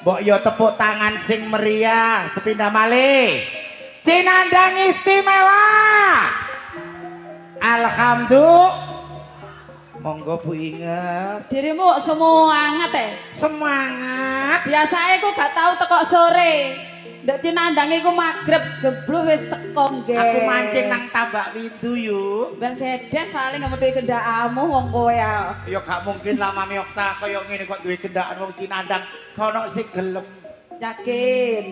Mbok yo tepuk tangan sing meriah sepindah malih. Cinandang istimewa. Alhamdulillah. Monggo Bu inget. Dirimu semangat Semangat. Biasanya aku gak tahu teko sore. Ndek Cinandang iku magrib jeblu wis teko nggih. Aku mancing nang Tambak Windu yuk. Ben gedes paling ngemetuhi kendakamu wong kowe ya. Ya gak mungkin lah Mami Okta kaya ngene kok duwe kendakan wong Cinandang. Kono sing gelem. Yakin.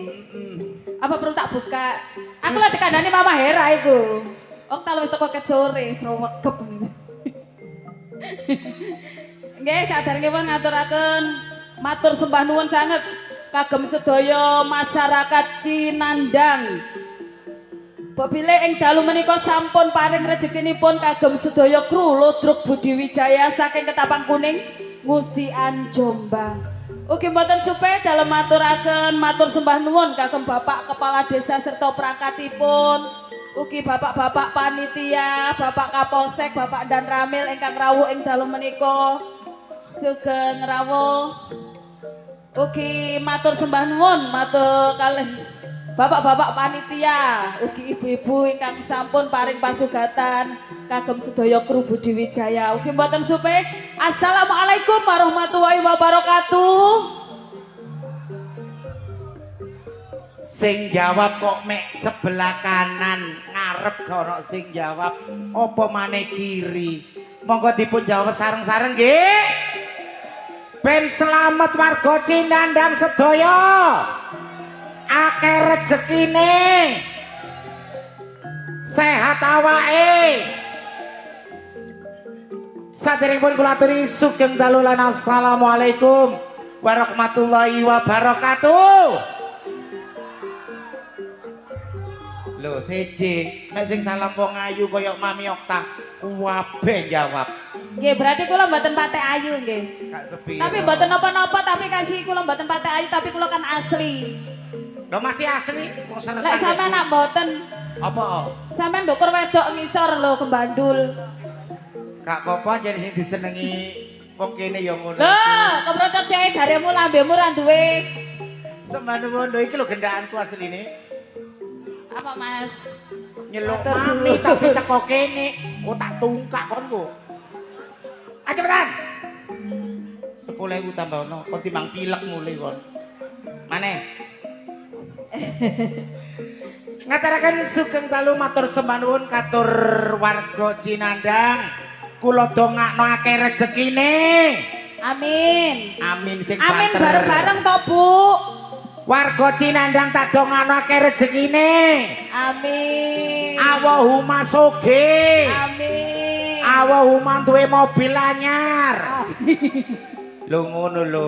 Apa perlu tak buka? Aku lagi kandani Mama Hera iku. Okta wis teko ket sore srewegep. Nggih, saderengipun ngaturaken matur sembah nuwun sanget kagem sedaya masyarakat Cinandang. Bobile ing dalu menika sampun paring rezekinipun kagem sedaya kru Ludruk Budi Wijaya saking Ketapang Kuning, Ngusian Jombang. Ugi mboten supe dalem maturaken matur sembah nuwun kagem Bapak Kepala Desa serta perangkatipun. Ugi bapak-bapak panitia, bapak Kapolsek, bapak dan Ramil ingkang rawuh ing dalu menika sugeng rawuh. Ugi matur sembah nuwun matur kalih bapak-bapak panitia, ugi ibu-ibu ingkang sampun paring pasugatan kagem sedaya kru Budi Wijaya. Ugi mboten supek. Assalamualaikum warahmatullahi wabarakatuh. Sing jawab kok mek sebelah kanan ngarep kono sing jawab apa maneh kiri. Monggo dipun jawab sareng-sareng nggih. Ben selamat warga Cinandang sedaya. Akeh rezekine. Sehat awake. Saderengipun kula aturi sugeng dalu lan assalamualaikum warahmatullahi wabarakatuh. Lho siji, nek sing salam wong ayu kaya Mami Okta kuwabe jawab. Nggih, berarti kula mboten patek ayu nggih. Kak sepiro. Tapi mboten napa-napa tapi kasih kula mboten patek ayu tapi kula kan asli. Lho masih asli wong seretan. Lek sampean nak mboten apa? sampean ndukur wedok ngisor lho kembandul. Gak apa-apa jadi sing disenengi wong kene ya ngono. Lho, keprocot cewek jaremu lambemu ra duwe. Sembah nuwun lho iki lho gendakanku asline. Apa Mas? Nyeluk Matur Mami suwun. tapi teko kene. Oh tak tungkak kon ku. Ayo cepetan. 10.000 tambah ono, kon timbang pilek mulai kon. Maneh. Ngataraken sugeng dalu matur sembah nuwun katur warga Cinandang. Kula dongakno akeh rezekine. Amin. Amin sing Amin banter. bareng-bareng toh, Bu. Warga Cinandang tak dongakno akeh rezekine. Amin. Allahumma soge. Amin. Allahumma duwe mobil anyar. Lho ngono lho.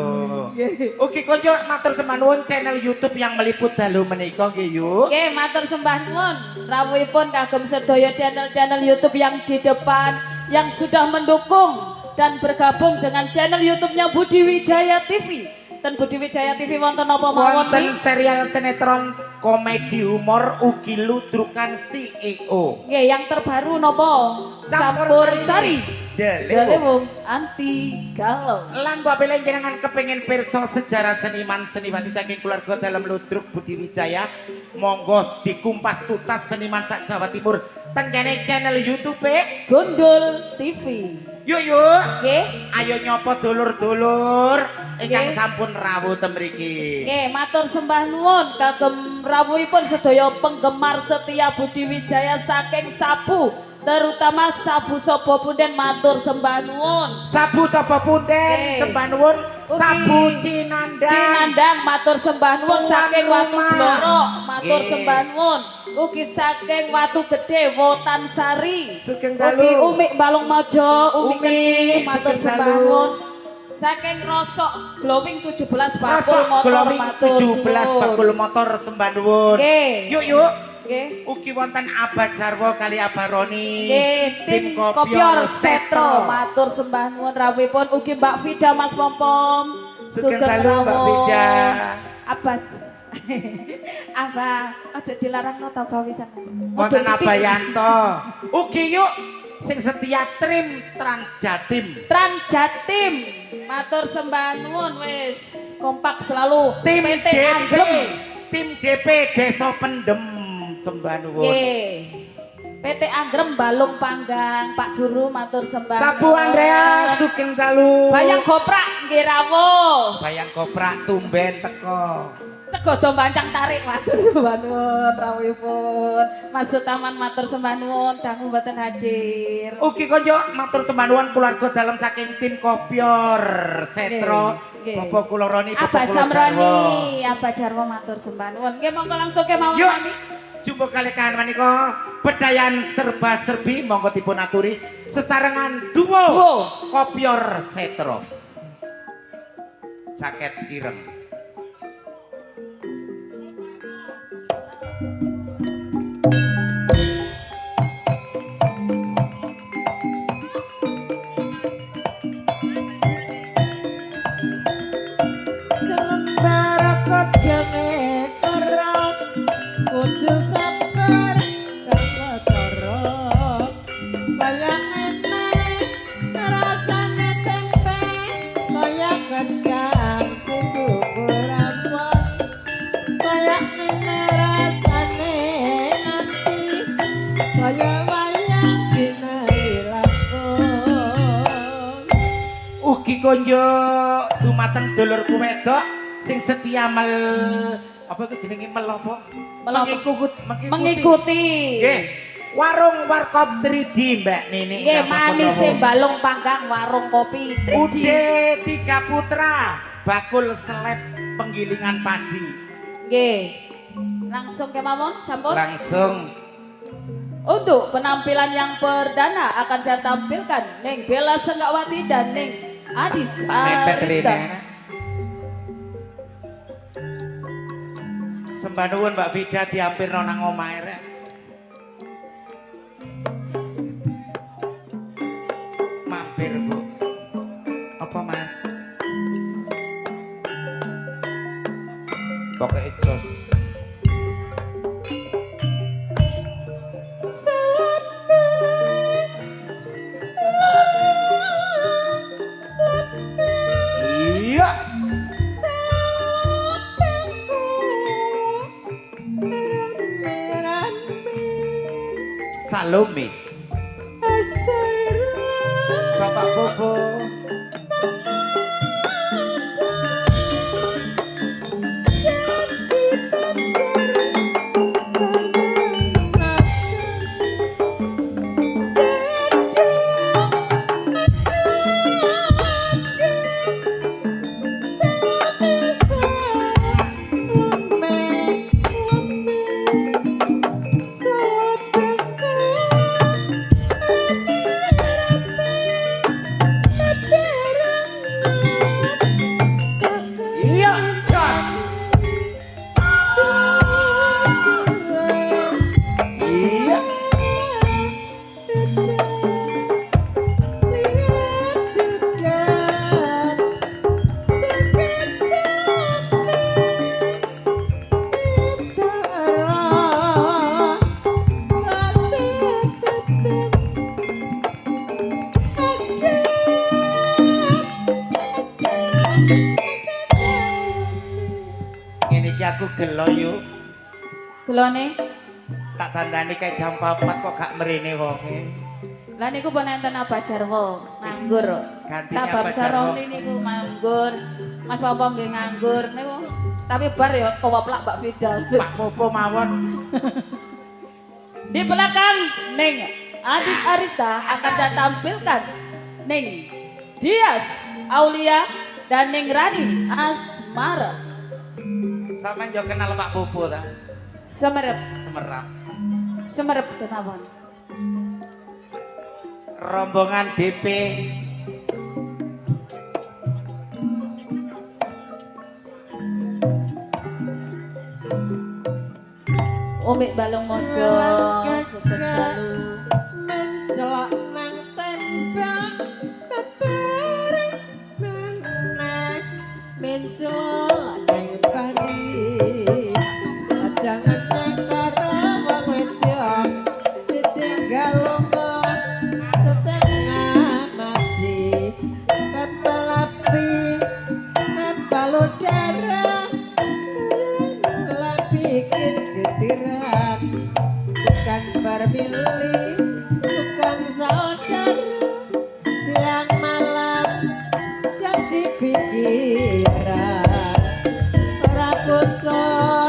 Ugi konco matur sembah nuwun channel YouTube yang meliput dalu menika nggih yuk. Oke, matur sembah nuwun rawuhipun kagem sedaya channel-channel YouTube yang di depan yang sudah mendukung dan bergabung dengan channel YouTube-nya Budi Wijaya TV. Dan Budi Wijaya TV wonten apa mawon? Wonten serial sinetron komedi humor ugi ludrukan CEO. Nggih, yang terbaru nopo? Campur Sari. Delewung anti galau. Lan babele jenengan kepengin pirsa sejarah seniman-seniman saking keluarga dalam ludruk Budi Wijaya, monggo dikumpas tuntas seniman sak Jawa Timur ten kene channel YouTube Gundul TV. Yuk yuk. Nggih. Ayo nyopo dulur-dulur ingkang Nggih. sampun rawuh ten mriki. Nggih, matur sembah nuwun kagem rawuhipun sedaya penggemar setia Budi Wijaya saking Sabu, terutama Sabu Sapa Punden matur sembah nuwun. Sabu sapa punten Nggih. sembah nuwun, Ugi. Sabu Cinandang. Cinandang matur sembah nuwun Tuan saking Watu rumah. Blorok matur Nggih. sembah nuwun. Ugi saking Watu Gede Wotan Sari. Sugeng Ugi dalu. Umik Balung Mojo, Umi Umi, Keni matur sugeng sembah dalu. nuwun. Saking Rosok Glowing 17 bakul Masuk motor glowing matur 17 suwun. bakul motor sembah nuwun. Nggih. Yuk yuk. Nggih. Ugi wonten Abad Sarwo kali Abaroni. Nggih, tim Kopior Setro matur sembah nuwun rawuhipun ugi Mbak Vida Mas Pompom. Sugeng dalu Mbak Vida. Abbas. Abah, aja dilarang no ta bawisan. Wonten Abayanto. Ugi yuk sing setia trim Trans Jatim. Trans Jatim. Matur sembah nuwun wis. kompak selalu. Tim PT DP, Anggrem. tim DP Desa Pendem sembah nuwun. Nggih. PT Anggrem Balung Panggang, Pak Guru matur sembah. Sabu Andrea Sugeng Dalu. Bayang Goprak nggih rawuh. Bayang Koprak tumben teko. Segodo bancang tarik matur sembah nuwun rawuhipun. Mas Sutaman matur sembah nuwun dangu mboten hadir. Ugi konjo matur sembah nuwun keluarga dalam saking tim Kopior Setro. Nggih. Bapak kula Roni, Abah Bapak kula Samroni, Jarwo. Abah Jarwo matur sembah nuwun. Nggih monggo langsung kemawon Yuk. kami. Jumbo kali kahan manika bedayan serba serbi monggo dipun aturi sesarengan duo Kopior Setro. Jaket ireng. Sembara kodene kerok kudu sabar saka cara bayangane rasane tempe kaya kacang kudu kurapa bayangane rasane ati kaya wayang dinari lakon Ugi konjo dumateng dulurku wedok sing setia apa itu jenenge mel apa? Mel apa? Mengikuti. Nggih. Warung Warkop 3D Mbak Nini. Nggih manis Balung Panggang warung kopi 3G. Ude Tiga Putra bakul seleb penggilingan padi. Nggih. Langsung kemawon sampun. Langsung Untuk penampilan yang perdana akan saya tampilkan Neng Bella Senggawati dan Neng Adis mepet Arista. rene. Sembah nuwun Mbak Vida diampirno nang omahe rek. Mampir Bu. Apa Mas? Pokoke jos. Iya. Salome. Bapak Bobo. Iya, jos. Iya. Ngene iki aku gelo yo. Gelone. Tak tandani kayak jam 4 kok gak mrene wonge. Lah niku pun enten Abah Jarwo nganggur. Gantinya Abah Abah Jarwo. Saroni niku nganggur. Mas Popo nggih nganggur niku. Tapi bar ya kowoplak Mbak Fidal. Pak Popo mawon. Di belakang Neng Adis Arista akan saya tampilkan Neng Dias Aulia dan Neng Rani Asmara. Sampeyan yo kenal Pak Popo ta? Semerep, Semerap. semerep kenapa? Rombongan DP Omik Balung Mojo, Sugeng Dalu. mencelok nang tembok pepereng meneh mencolok nang pari jangan karo wong wedok ditinggal lunga setengah mati kapal api kapal udara pikiran ora butuh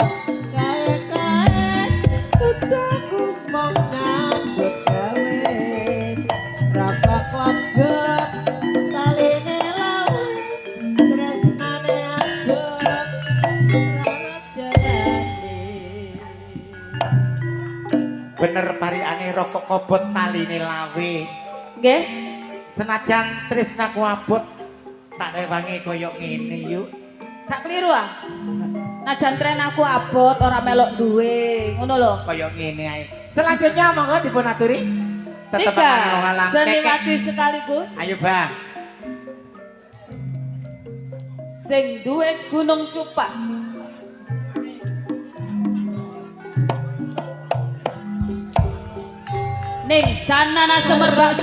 kae-kae utaku mong nyambut gawe rapa klobek taline lawe tresnane aduk ora jalane Bener pariane rokok kobot taline lawe. Nggih. Senajan tresnaku abot tak rewangi koyo ngene yuk. Gak keliru ah. Najan tren aku abot ora melok duwe, ngono lho. Koyo ngene ae. Selanjutnya monggo dipun aturi. Tetep Tiga ngalang seniwati sekaligus Ayo, Bah. sing duwe gunung cupak. Ning Sanana Semerbak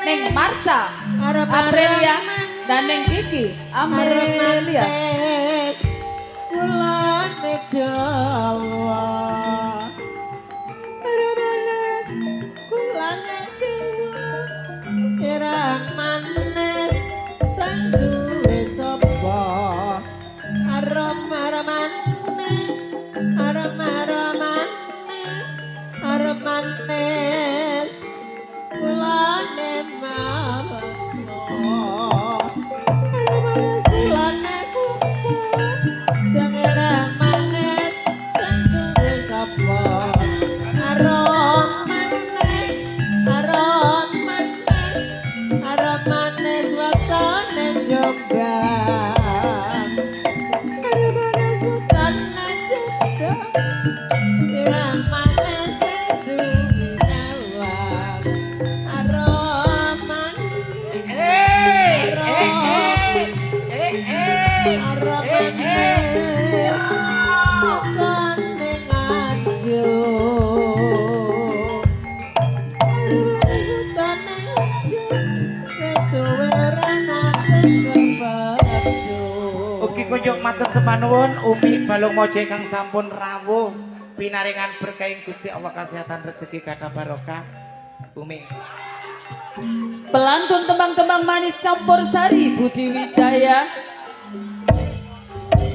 Ning Marsa Aprilia dan Ning Kiki Amelia. kulane Jawa Romanes kulane Jawa irang manis sang duwe sapa aroma manis aroma manis kulane mawon kulane kumpul sing ireng manis sing duwe sapa aroma manis wetone Jombang aroma manis wetone Jombang ireng manis sing duwe nyawang aroma Ugi kunjuk matur sembah nuwun Umi Balung Moje kang sampun rawuh pinaringan berkaing Gusti Allah kesehatan rezeki kata barokah. Umi. Pelantun tembang-tembang manis campur sari Budi Wijaya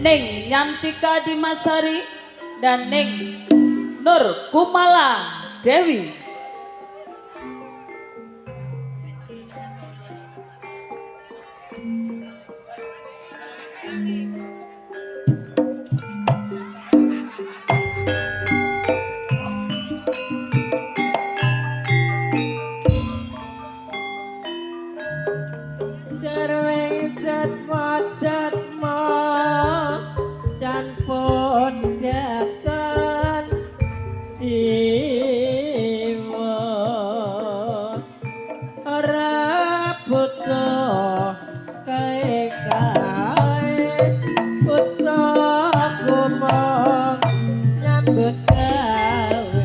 Ning Nyantika Dimasari dan Ning Nur Kumala Dewi. Jarweng jatmo jan pun jatan jiwa ora butuh kae-kae butuh kumong nyambut gawe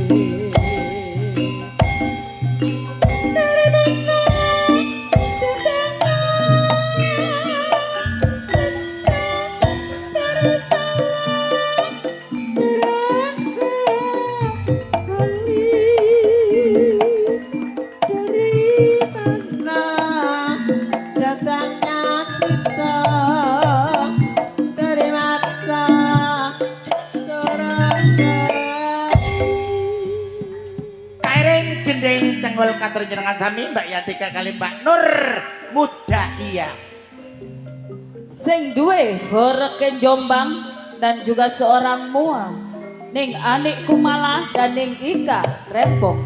datangnya cinta dari mata seorang Kairing gendeng tenggol katur jenengan sami Mbak Yatika kali Mbak Nur Mudahia. Sing duwe Horeken Jombang dan juga seorang mua Ning Anik Kumala dan Ning Ika Rempong.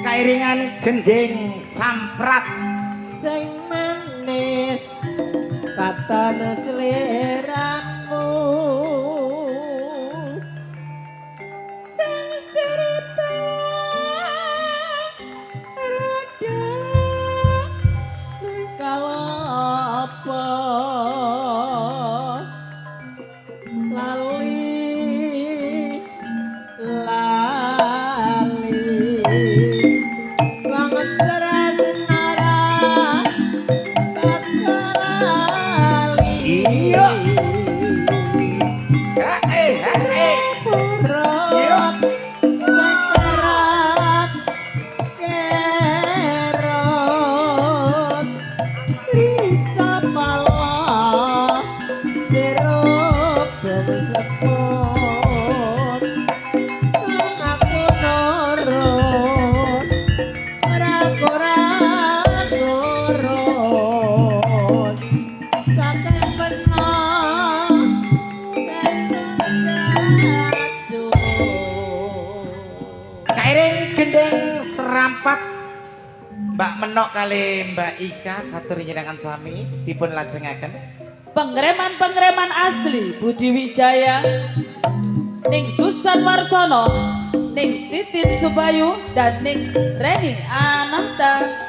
Kairingan gendeng samprat sing manis katon seliramu sing cerita rada kalopo lali banget tresnara bakalali menok kali Mbak Ika katur njenengan sami dipun lajengaken. Pengreman-pengreman asli Budi Wijaya ning Susan Warsono ning Titin Subayu dan ning Reni Ananta.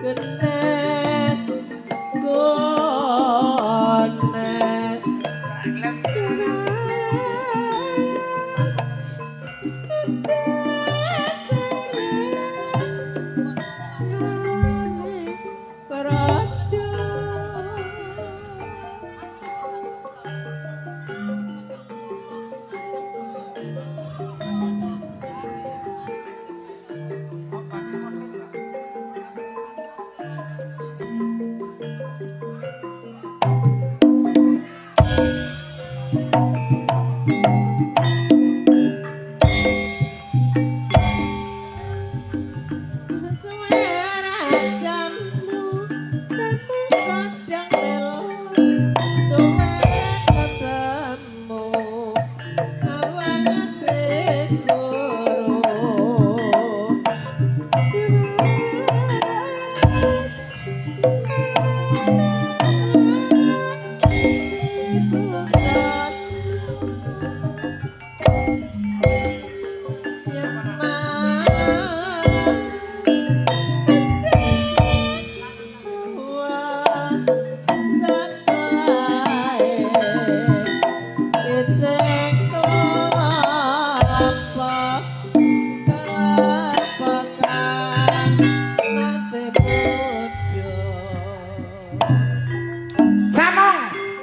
Genes gones Praja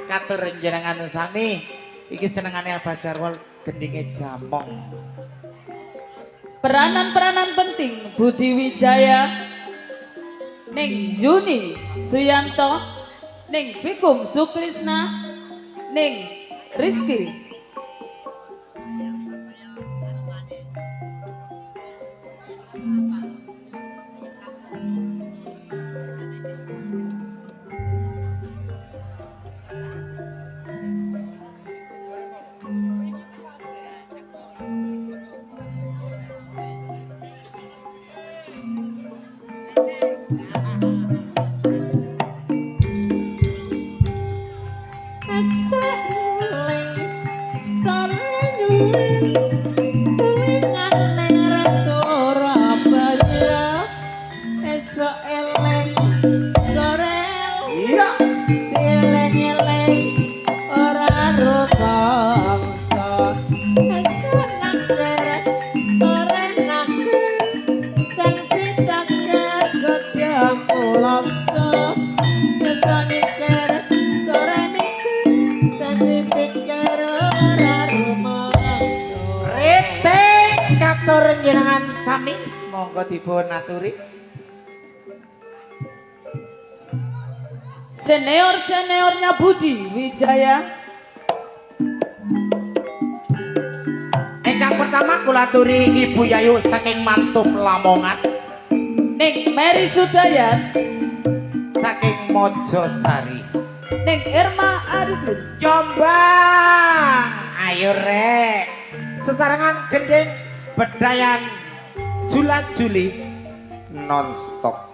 Katur njenengan sami iki senengane Abah Jarwo gendinge jamong. Peranan-peranan penting Budi Wijaya ning Yuni Suyanto ning Vikum Sukrisna ning Rizky. Njenengan sami monggo dipun aturi. Senior-seniornya Budi Wijaya. Ingkang pertama kula aturi Ibu Yayu saking Mantup Lamongan. Ning Mary Sudayan saking Mojosari. ning Irma Arifin Jombang. Ayo rek. Sesarengan gending bedayan Jula Juli nonstop.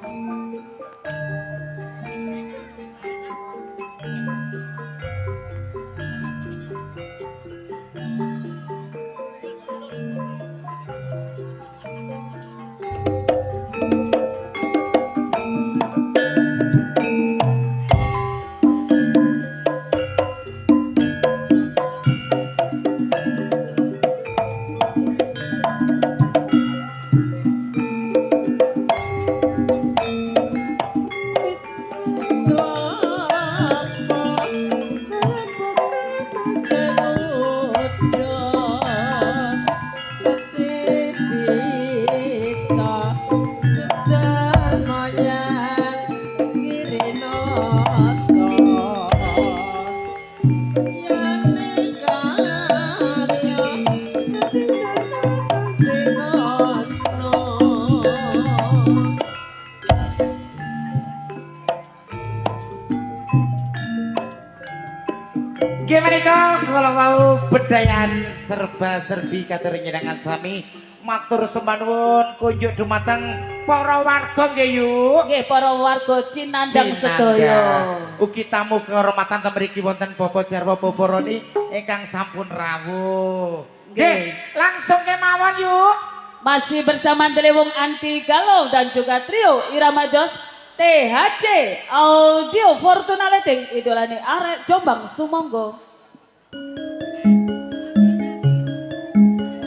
bebedayan serba serbi katur nyenengan sami matur sembah nuwun kunjuk dumateng para warga nggih yuk. Nggih para warga Cinandang sedaya. Ugi tamu kehormatan temriki wonten Bapak Jarwo Poporoni ingkang sampun rawuh. Nggih, langsung kemawon yuk. Masih bersama Delewung Anti Galuh dan juga trio Irama Jos THC Audio Fortuna Leting idolane arek Jombang sumangga.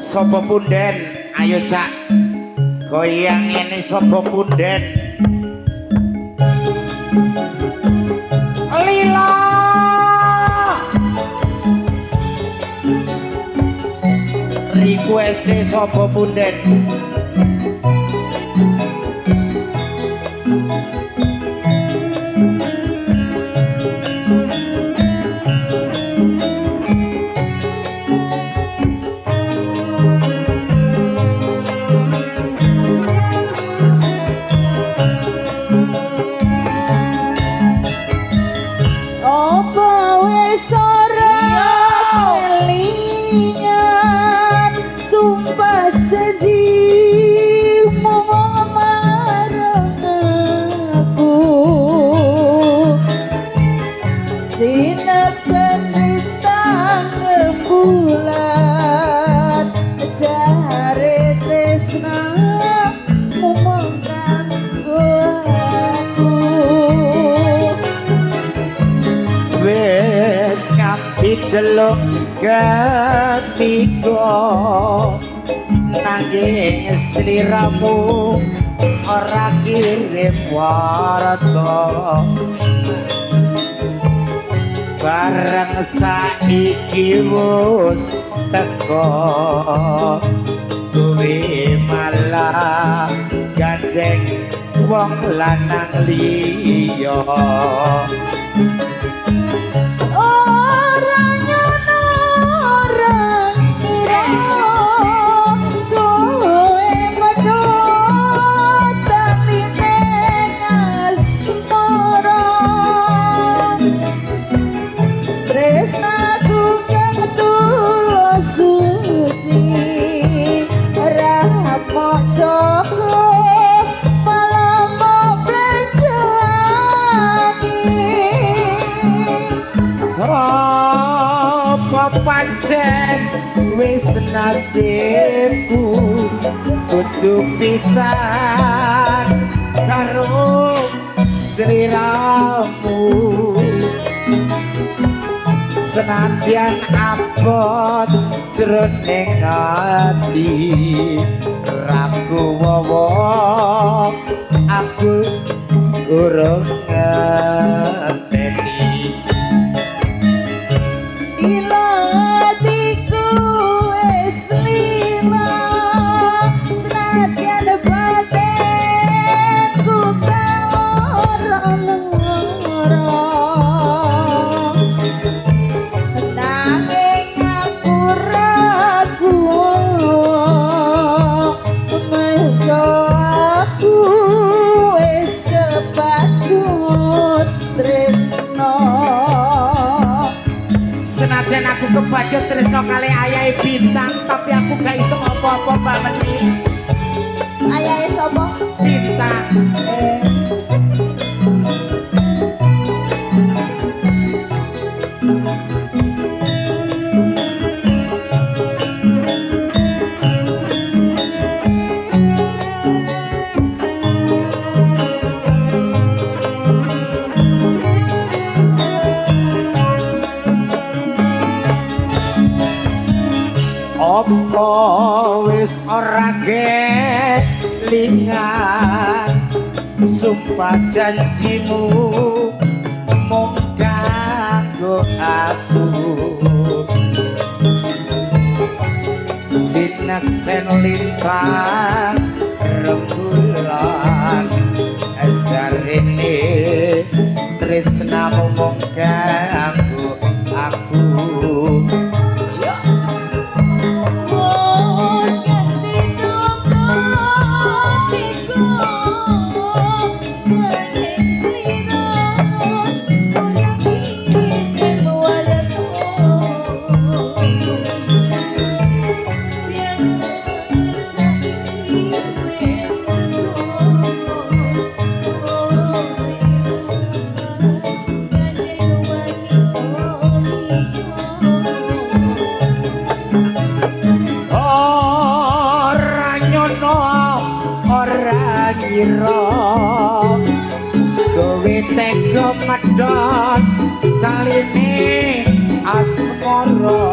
Sopo punden, ayo cak goyang ini sopo punden. Lila request sopo punden. Delok ketika nanging sliramu ora kirim warta bareng saiki wis teko duwe malah gandeng wong lanang liya. Pancen wis nasibku kudu pisan karo sliramu senadyan abot jroning ati ragu wawa aku urung ngerteni. Senajan aku kebacut tresno kali ayahe Bintang tapi aku gak iso apa-apa Mbak Meni. Ayahe sapa? Bintang. Apa wis ora kelingan sumpah janjimu mung kanggo aku sineksen lintang rembulan jarene tresnamu mung kanggo aku. ngono ora ngira kowe tega medhot taline asmara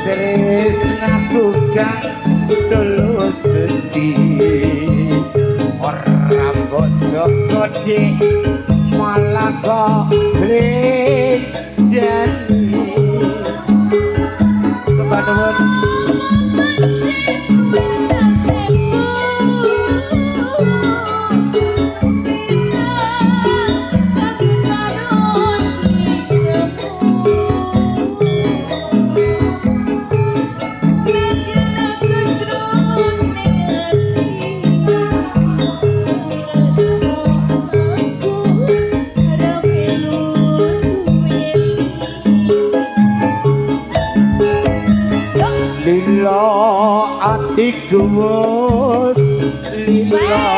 tresnaku kang tulus suci ora bojo kodhe malah kok jani sebanuwun lila atiku wis lila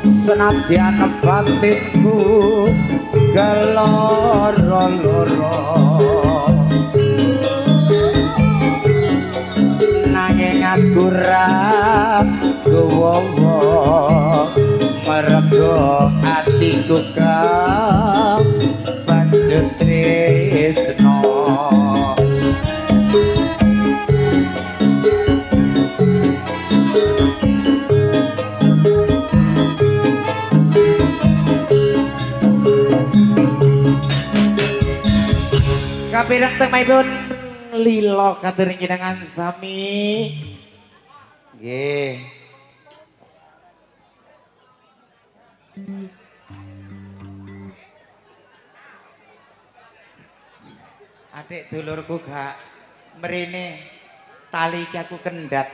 senadyan batinku geloro-loro nanging aku ra kuwowo mergo atiku kang banjur tresno kapirang teng maipun lila katur jenengan sami nggih adik dulurku gak mrene tali iki aku kendhat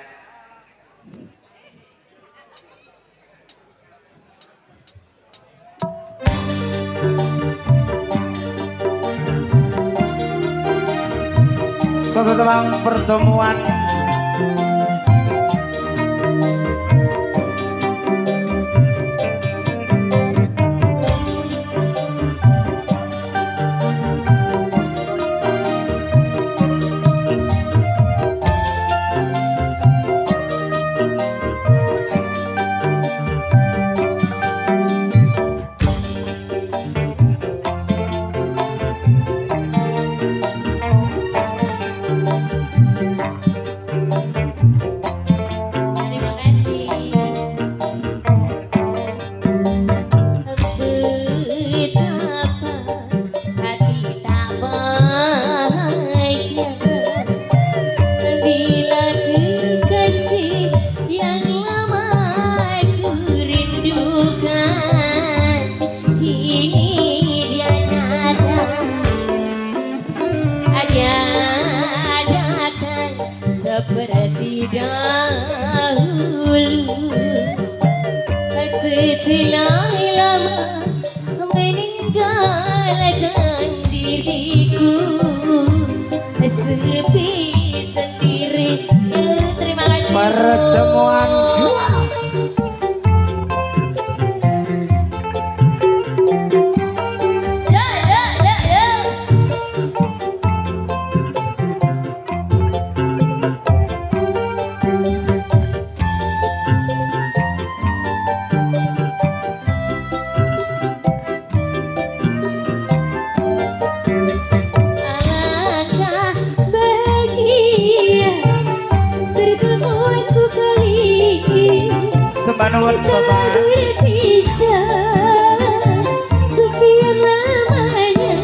satu tembang pertemuan seperti dahulu setelah lama meninggalkan diriku sepi sendiri. Terima kasih pertemuan sebanuwun Bapak bisa sekian lamanya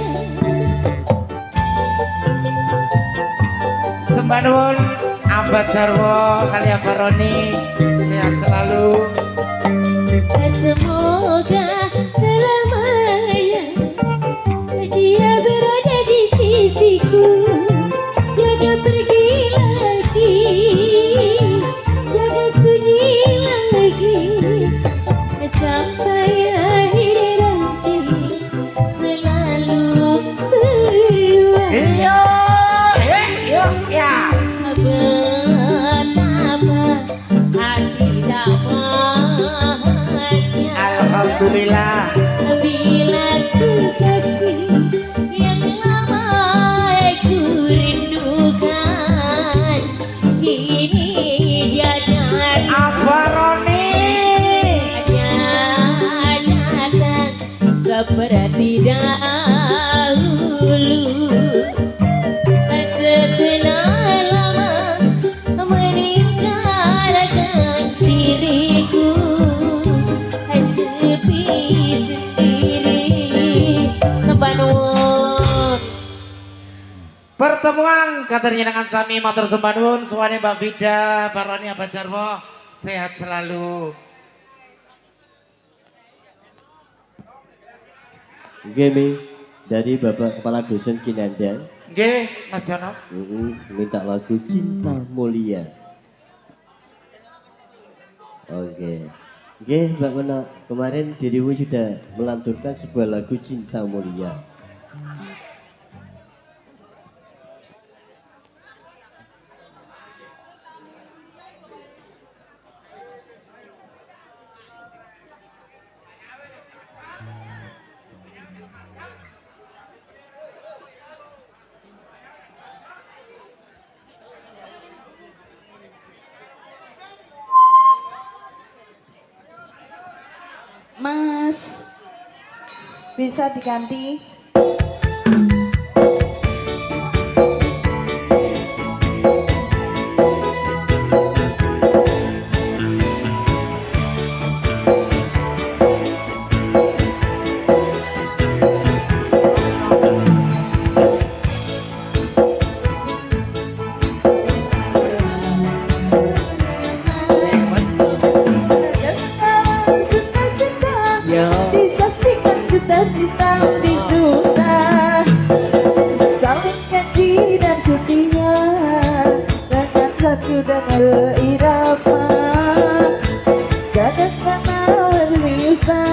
sebanuwun Abad Jarwo kalian Baroni sehat selalu semoga selamanya dia berada di sisiku jangan pergi lagi jangan sunyi lagi sampai akhir nanti selalu berdua. iya ya Betapa hati dapatnya alhamdulillah bila ku kasih yang lama ku rindukan pertemuan katernya dengan sami matur sembah nuwun suwane Mbak Vida Baroni Abah Jarwo sehat selalu. Gini dari Bapak Kepala Dusun Cinandang. Nggih, Mas Jono. Minta lagu Cinta Mulia. Oke. Oke, Mbak Mena, kemarin dirimu sudah melanturkan sebuah lagu Cinta Mulia. Mas, bisa diganti? Ya. Disaksikan juta-juta di dunia, saling janji dan setia dengan satu dan irama. Kadang-kadang berliusa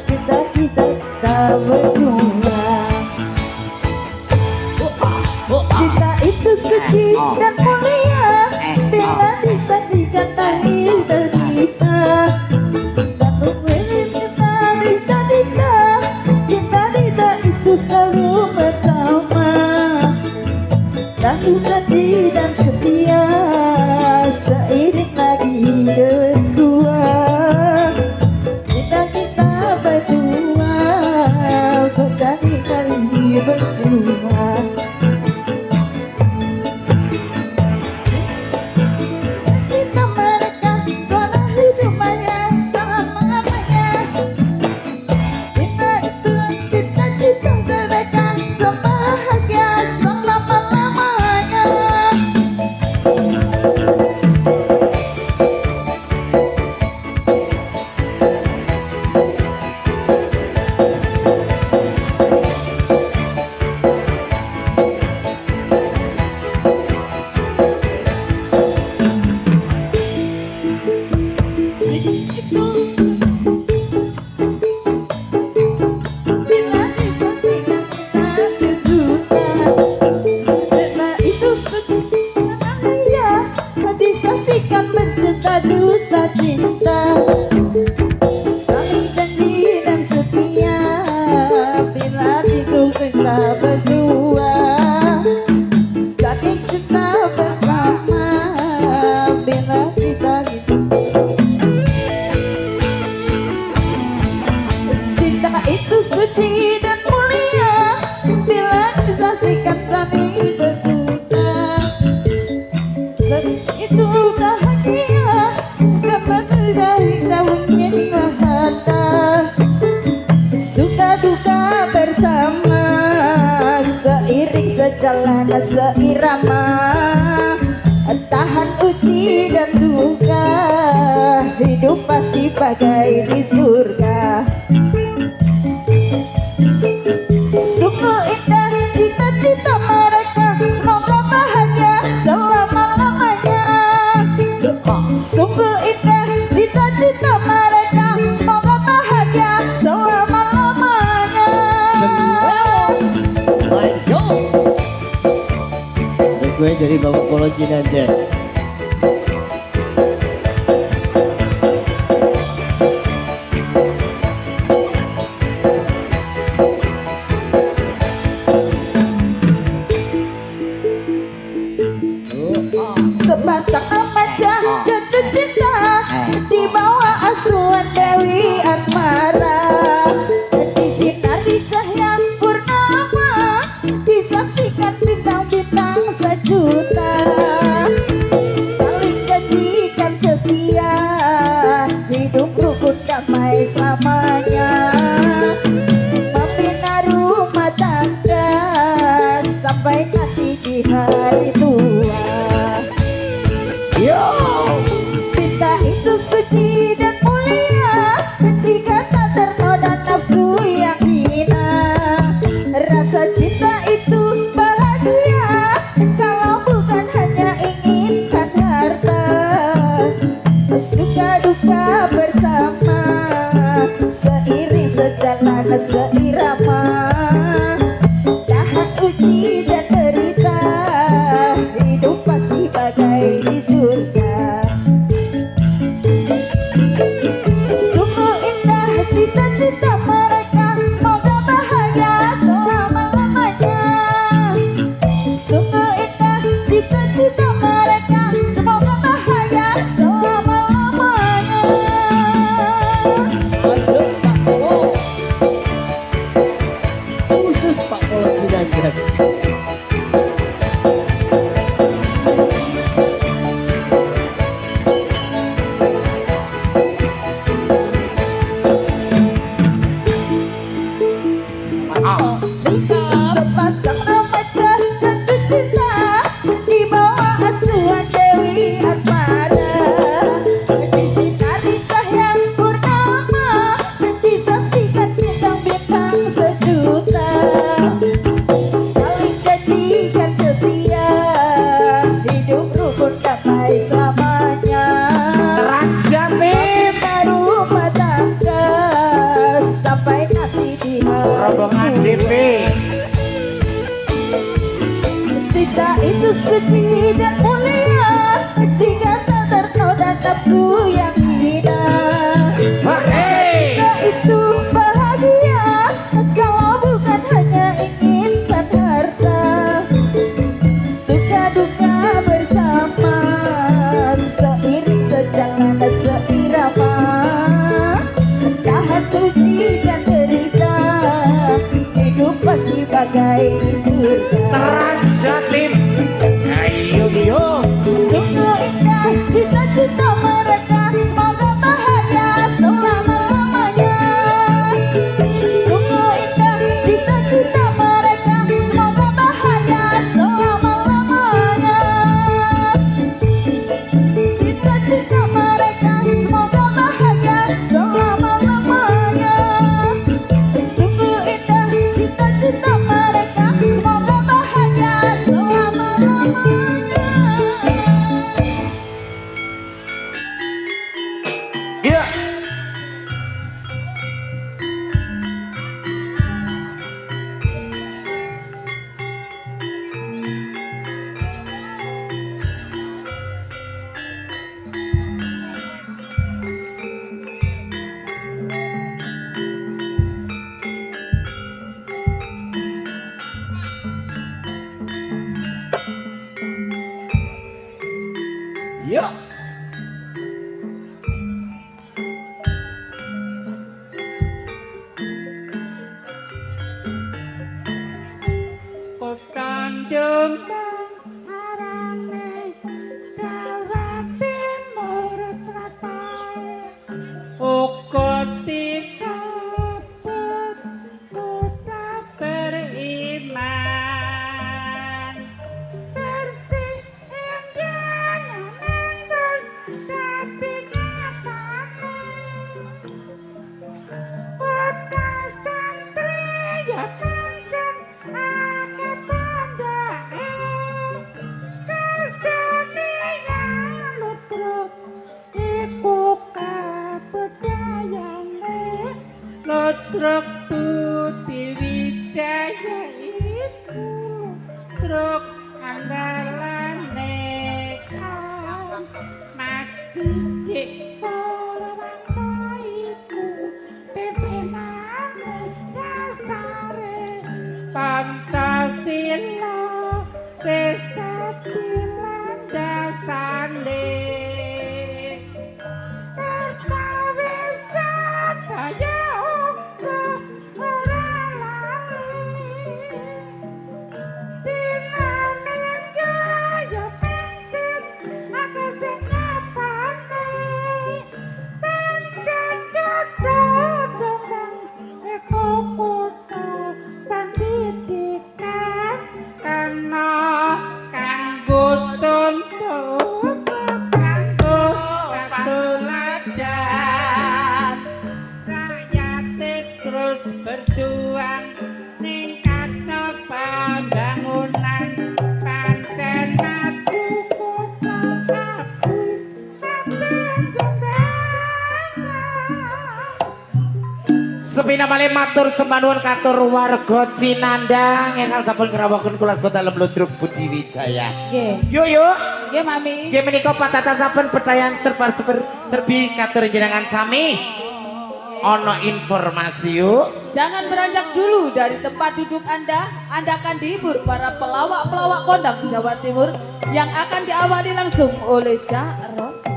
cinta kita tak berdua. Cinta itu suci dan mulia bila ditandingkan tangis derita. Cinta itu selalu bersama, tangguh janji dan setia, seiring lagi berdua. Cinta kita berdua, berkali-kali berdua. Cinta mereka selama hidupnya selama-lamanya. Cinta itu cita-cita mereka bahagia selama-lamanya. Bila disaksikan disaksikan pencinta duta cinta, saling janji dan setia bila tidur kita berdua. Saking cinta bersama bila kita hidup. Cinta itu suci dan mulia bila disaksikan saling berdua. Dan itu bahagia kepada kita ingin bahagia. Suka duka bersama, seiring sejalan seirama. Tahan uji dan duka, hidup pasti bagai di surga. Sungguh indah cita-cita mereka, semoga bahagia selama-lamanya. Sungguh indah cita-cita mereka, semoga bahagia selama-lamanya. Gue dari Bapak Polo Cinandang. Sebatang remaja jatuh cinta di bawah asuhan Dewi Asmara. Di sinari cahaya purnama, disaksikan bintang-bintang sejuta. Saling janjikan setia, hidup rukun damai selamanya. Membina rumah tangga sampai nanti suci dan mulia jika tak ternoda nafsu yang hina. Hei, Jika itu bahagia kalau bukan hanya inginkan harta. Suka duka bersama seiring sejalan seirama. Tahan uji dan derita, hidup pasti bagai di surga. Transjatim. Ayo yo. Sungguh indah cita-cita mereka, semoga bahagia selama-lamanya. Sungguh indah cita-cita mereka, semoga bahagia selama-lamanya. Cita-cita mereka, semoga bahagia selama-lamanya. Sungguh indah cita-cita mereka, semoga bahagia selama-lamanya. Iya. Yuk. Tanjung Harane Jawa Timur Tratae uga disebut kota beriman bersih indah nyaman tapi nyatane kota santri ya pancen akeh pandake kesenian lutruk iku kabudayane lutruk Budi Wijaya iku lutruk andalane kan Mas Didik Purwanto iku pimpinane dasare Pancasila wis dadi landasane perkawis sadaya uga ora lali dinamika ya pancet akeh sing ngapane pancet kadang eko kota pendidikan kena kanggo tuntut kanggo katuladan rakyate terus berjuang ningkatno pembangunan pancen maju kota akui paten jembangan. Sepina malih matur sembanuwun katur warga Cinandang ingkang sampun ngrawuhaken keluarga dalem Ludruk Budi Wijaya. Nggih. Yuk yuk. Nggih Mami. Nggih menika patatan saben betayan serbi katur jenengan sami. Ono informasi yuk. Jangan beranjak dulu dari tempat duduk Anda. Anda akan dihibur para pelawak-pelawak kondang Jawa Timur yang akan diawali langsung oleh Cak Roso.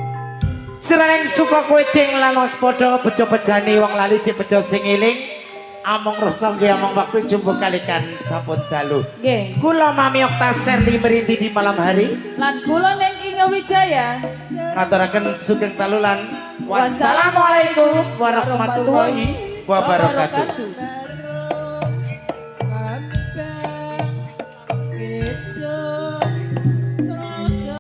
Sreng suka kueting lan waspada bejo bejane wong lali cek bejo sing eling. Among rasa nggih among waktu jumbo kalikan sampun dalu. Nggih. Kula Mami Oktaser merinti di malam hari. Lan kula ning Inge Wijaya. Ngaturaken sugeng dalu lan wassalamualaikum warahmatullahi wabarakatuh.